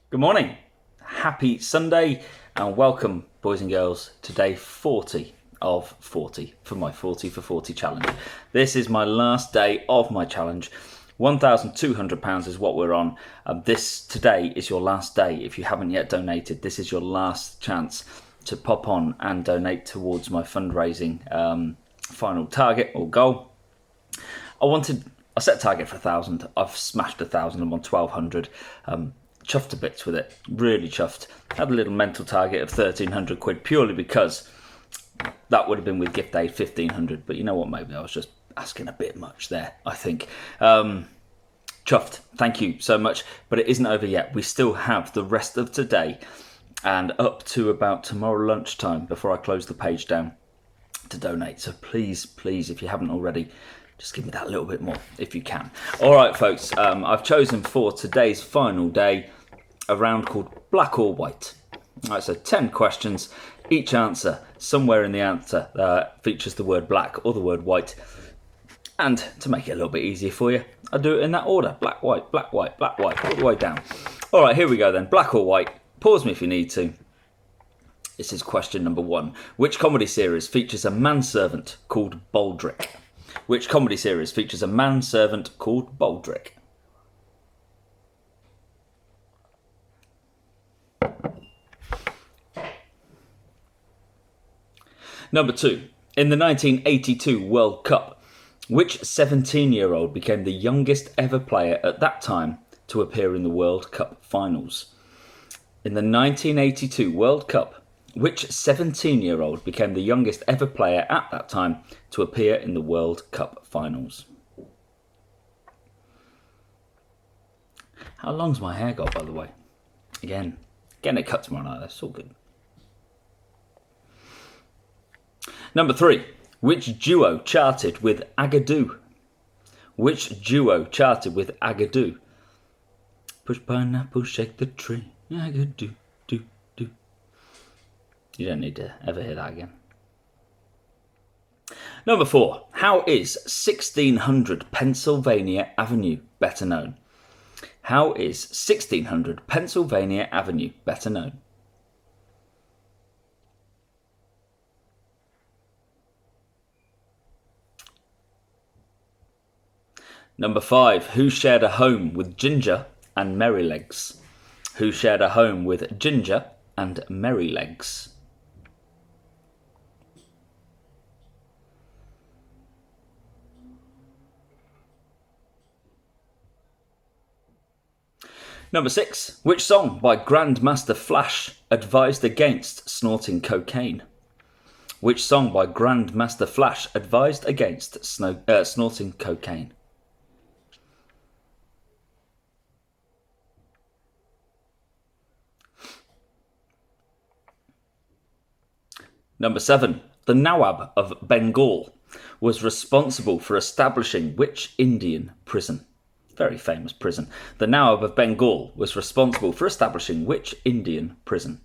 Good morning. Happy Sunday and welcome, boys and girls, to day 40 of 40 for my 40 for 40 challenge. This is my last day of my challenge. £1,200 is what we're on. This today is your last day. If you haven't yet donated, this is your last chance to pop on and donate towards my fundraising final target or goal. I set a target for 1,000. I've smashed 1,000. I'm on 1,200. Chuffed to bits with it. Really chuffed. Had a little mental target of 1,300 quid purely because that would have been with gift aid 1,500. But you know what? Maybe I was just asking a bit much there, I think. Chuffed. Thank you so much. But it isn't over yet. We still have the rest of today and up to about tomorrow lunchtime before I close the page down to donate. So please, if you haven't already, just give me that little bit more if you can. All right, folks, I've chosen for today's final day a round called Black or White. All right, so 10 questions. Each answer, somewhere in the answer, features the word black or the word white. And to make it a little bit easier for you, I do it in that order. Black, white, black, white, black, white, all the way down. All right, here we go then. Black or white. Pause me if you need to. This is question number 1. Which comedy series features a manservant called Baldrick? Which comedy series features a manservant called Baldrick? Number 2. In the 1982 World Cup, which 17-year-old became the youngest ever player at that time to appear in the World Cup finals? In the 1982 World Cup, which 17-year-old became the youngest ever player at that time to appear in the World Cup finals? How long's my hair got, by the way? Again, getting it cut tomorrow night, that's all good. Number 3. Which duo charted with Agadoo? Which duo charted with Agadoo? Push pineapple, shake the tree. Agadoo, do, do. You don't need to ever hear that again. Number 4. How is 1600 Pennsylvania Avenue better known? How is 1600 Pennsylvania Avenue better known? Number 5. Who shared a home with Ginger and Merrylegs? Who shared a home with Ginger and Merrylegs? Number 6. Which song by Grandmaster Flash advised against snorting cocaine? Which song by Grandmaster Flash advised against snorting cocaine? Number 7. The Nawab of Bengal was responsible for establishing which Indian prison? Very famous prison. The Nawab of Bengal was responsible for establishing which Indian prison?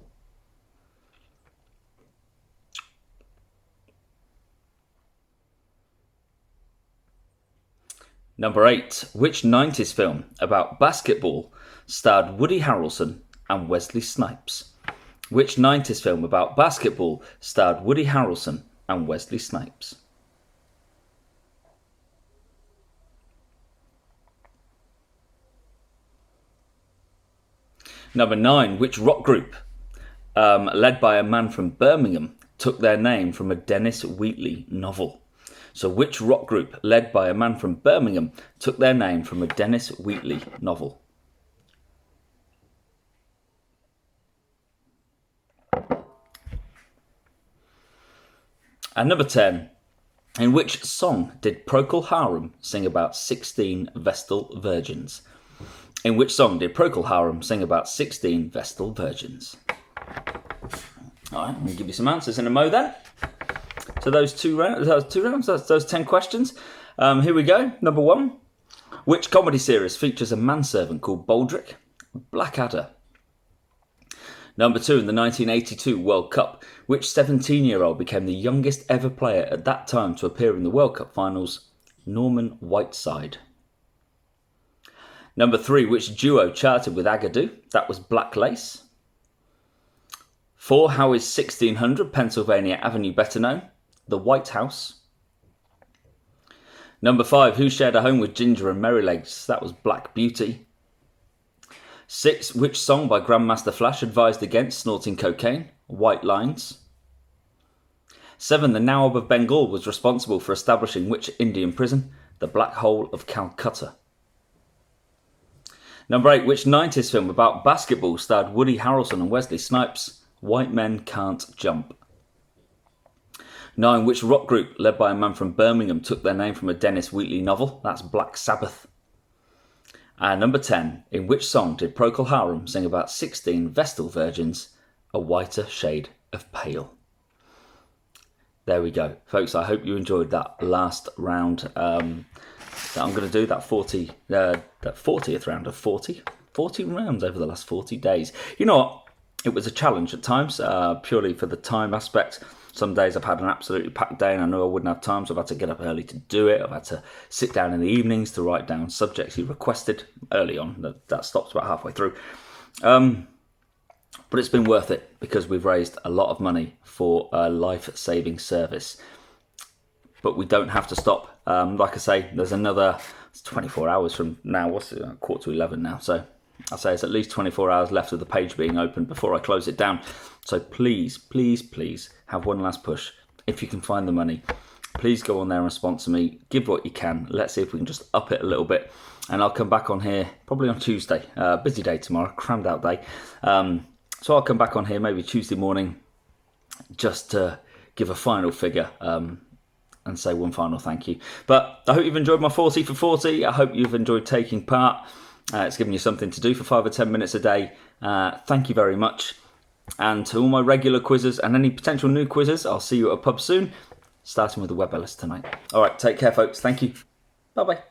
Number 8. Which 90s film about basketball starred Woody Harrelson and Wesley Snipes? Which 90s film about basketball starred Woody Harrelson and Wesley Snipes? Number 9. Which rock group, led by a man from Birmingham, took their name from a Dennis Wheatley novel? So which rock group, led by a man from Birmingham, took their name from a Dennis Wheatley novel? And number 10. In which song did Procol Harum sing about 16 Vestal virgins? In which song did Procol Harum sing about 16 Vestal virgins? All right, I'm going to give you some answers in a mo then. So those two rounds, those 10 questions. Here we go. Number 1. Which comedy series features a manservant called Baldrick? Blackadder. Number 2, in the 1982 World Cup, which 17-year-old became the youngest ever player at that time to appear in the World Cup finals? Norman Whiteside. Number 3, which duo charted with Agadoo? That was Black Lace. 4, how is 1600 Pennsylvania Avenue better known? The White House. Number 5, who shared a home with Ginger and Merrylegs? That was Black Beauty. 6, which song by Grandmaster Flash advised against snorting cocaine? White Lines. 7, the Nawab of Bengal was responsible for establishing which Indian prison? The Black Hole of Calcutta. Number 8, which 90s film about basketball starred Woody Harrelson and Wesley Snipes? White Men Can't Jump. 9, which rock group led by a man from Birmingham took their name from a Dennis Wheatley novel? That's Black Sabbath. And number 10, in which song did Procol Harum sing about 16 Vestal virgins, a whiter shade of pale? There we go, folks. I hope you enjoyed that last round that I'm going to do, that 40th round of 40 rounds over the last 40 days. You know what? It was a challenge at times, purely for the time aspect. Some days I've had an absolutely packed day and I know I wouldn't have time, so I've had to get up early to do it. I've had to sit down in the evenings to write down subjects you requested early on. That stops about halfway through. But it's been worth it because we've raised a lot of money for a life-saving service. But we don't have to stop. Like I say, there's another 24 hours from now. What's it? 10:45 now. So I'll say it's at least 24 hours left of the page being open before I close it down. So please, please, please have one last push. If you can find the money, please go on there and sponsor me. Give what you can. Let's see if we can just up it a little bit. And I'll come back on here probably on Tuesday. Busy day tomorrow, crammed out day. So I'll come back on here maybe Tuesday morning just to give a final figure and say one final thank you. But I hope you've enjoyed my 40 for 40. I hope you've enjoyed taking part. It's given you something to do for 5 or 10 minutes a day. Thank you very much. And to all my regular quizzes and any potential new quizzes, I'll see you at a pub soon, starting with the Web Ellis tonight. All right, take care, folks. Thank you. Bye-bye.